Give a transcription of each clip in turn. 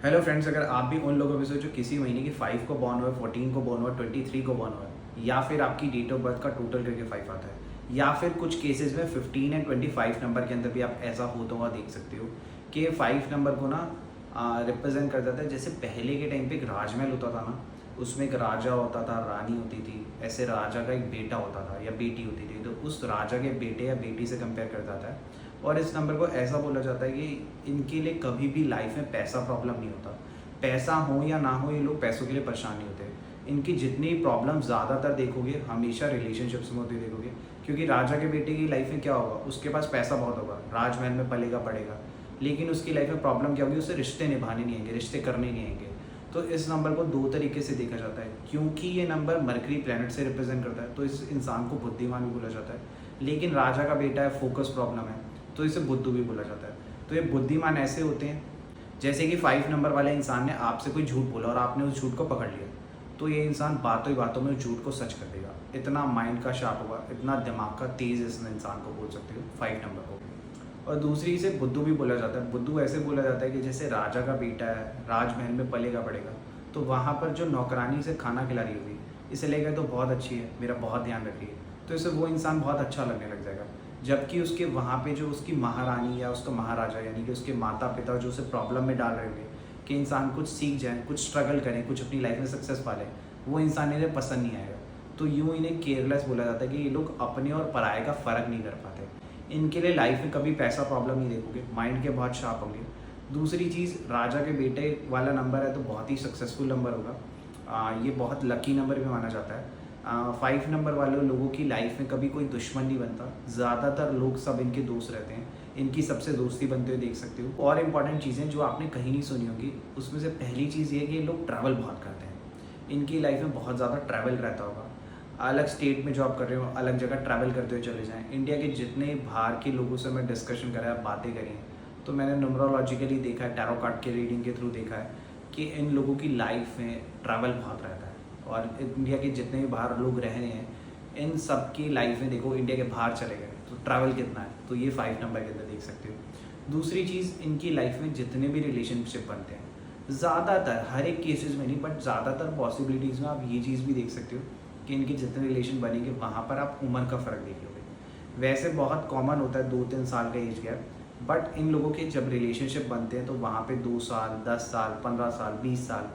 Hello friends, अगर आप भी उन लोगों में से जो किसी महीने की 5 को बॉर्न हुआ, 14 को बॉर्न हुआ, 23 को बॉर्न हुआ, या फिर आपकी डेट ऑफ बर्थ का टोटल करके 5 आता है, या फिर कुछ केसेस में 15 एंड 25 नंबर के अंदर भी आप ऐसा होता हुआ देख सकते हो कि 5 नंबर को ना रिप्रेजेंट कर जाता है। जैसे पहले के टाइम पे एक राजमहल होता था ना, उसमें एक राजा होता था, रानी होती थी, ऐसे राजा का एक बेटा होता था या बेटी होती थी, तो उस राजा के बेटे या बेटी से कंपेयर कर जाता है। और इस नंबर को ऐसा बोला जाता है कि इनके लिए कभी भी लाइफ में पैसा प्रॉब्लम नहीं होता। पैसा हो या ना हो, ये लोग पैसों के लिए परेशान नहीं होते। इनकी जितनी प्रॉब्लम ज़्यादातर देखोगे हमेशा रिलेशनशिप्स में होती देखोगे, क्योंकि राजा के बेटे की लाइफ में क्या होगा, उसके पास पैसा बहुत होगा, राजमहल में पलेगा पड़ेगा, लेकिन उसकी लाइफ में प्रॉब्लम क्या होगी, उसे रिश्ते निभाने नहीं आएंगे, रिश्ते करने नहीं आएंगे। तो इस नंबर को दो तरीके से देखा जाता है। क्योंकि ये नंबर मरकरी प्लैनेट से रिप्रेजेंट करता है तो इस इंसान को बुद्धिमान भी बोला जाता है। लेकिन राजा का बेटा है, फोकस प्रॉब्लम है, तो इसे बुद्धू भी बोला जाता है। तो ये बुद्धिमान ऐसे होते हैं जैसे कि 5 नंबर वाले इंसान ने आपसे कोई झूठ बोला और आपने उस झूठ को पकड़ लिया, तो ये इंसान बातों ही बातों में उस झूठ को सच कर देगा। इतना माइंड का शार्प होगा, इतना दिमाग का तेज़ इस इंसान को बोल सकते हो 5 नंबर को। और दूसरी इसे बुद्धू भी बोला जाता है। बुद्धू ऐसे बोला जाता है कि जैसे राजा का बेटा है, राजमहल में पलेगा पड़ेगा, तो वहाँ पर जो नौकरानी से खाना खिला रही होगी, इसे लेकर तो बहुत अच्छी है, मेरा बहुत ध्यान रख रही है, तो इसे वो इंसान बहुत अच्छा लगने लग जाएगा। जबकि उसके वहाँ पे जो उसकी महारानी या उसका महाराजा यानी कि उसके माता पिता जो उसे प्रॉब्लम में डाल रहे होंगे कि इंसान कुछ सीख जाए, कुछ स्ट्रगल करें, कुछ अपनी लाइफ में सक्सेस पा लें, वो इंसान इन्हें पसंद नहीं आएगा। तो यूँ इन्हें केयरलेस बोला जाता है कि ये लोग अपने और पराये का फ़र्क नहीं कर पाते। इनके लिए लाइफ में कभी पैसा प्रॉब्लम नहीं देखोगे, माइंड के बहुत शार्प होंगे। दूसरी चीज़, राजा के बेटे वाला नंबर है तो बहुत ही सक्सेसफुल नंबर होगा। ये बहुत लकी नंबर भी माना जाता है। 5 नंबर वाले लोगों की लाइफ में कभी कोई दुश्मन नहीं बनता, ज़्यादातर लोग सब इनके दोस्त रहते हैं, इनकी सबसे दोस्ती बनते हुए देख सकते हो। और इम्पॉर्टेंट चीज़ें जो आपने कहीं नहीं सुनी होंगी, उसमें से पहली चीज़ ये है कि ये लोग ट्रैवल बहुत करते हैं। इनकी लाइफ में बहुत ज़्यादा ट्रैवल रहता होगा। अलग स्टेट में जॉब कर रहे हो, अलग जगह ट्रैवल करते हुए चले जाएँ। इंडिया के जितने बाहर के लोगों से मैं डिस्कशन करा है, बातें करी हैं, तो मैंने न्यूमरोलॉजिकली देखा है, टैरो कार्ड के रीडिंग के थ्रू देखा है कि इन लोगों की लाइफ में ट्रैवल बहुत रहता है। और इंडिया के जितने भी बाहर लोग रह रहे हैं, इन सब की लाइफ में देखो इंडिया के बाहर चले गए तो ट्रैवल कितना है, तो ये 5 नंबर के अंदर देख सकते हो। दूसरी चीज़, इनकी लाइफ में जितने भी रिलेशनशिप बनते हैं, ज़्यादातर, हर एक केसेस में नहीं बट ज़्यादातर पॉसिबिलिटीज़ में आप ये चीज़ भी देख सकते हो कि इनके जितने रिलेशन बनेंगे वहाँ पर आप उम्र का फ़र्क देखोगे। वैसे बहुत कॉमन होता है 2-3 साल का एज गैप, बट इन लोगों के जब रिलेशनशिप बनते हैं तो वहाँ पे 2 साल, 10 साल, 15 साल, 20 साल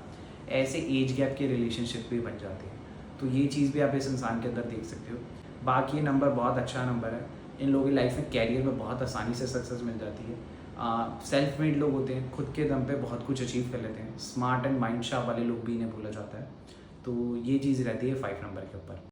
ऐसे एज गैप के रिलेशनशिप भी बन जाते हैं। तो ये चीज़ भी आप इस इंसान के अंदर देख सकते हो। बाकी ये नंबर बहुत अच्छा नंबर है। इन लोगों की लाइफ में कैरियर में बहुत आसानी से सक्सेस मिल जाती है। सेल्फ मेड लोग होते हैं, खुद के दम पे बहुत कुछ अचीव कर लेते हैं। स्मार्ट एंड माइंड शार्प वाले लोग भी इन्हें बोला जाता है। तो ये चीज़ रहती है 5 नंबर के ऊपर।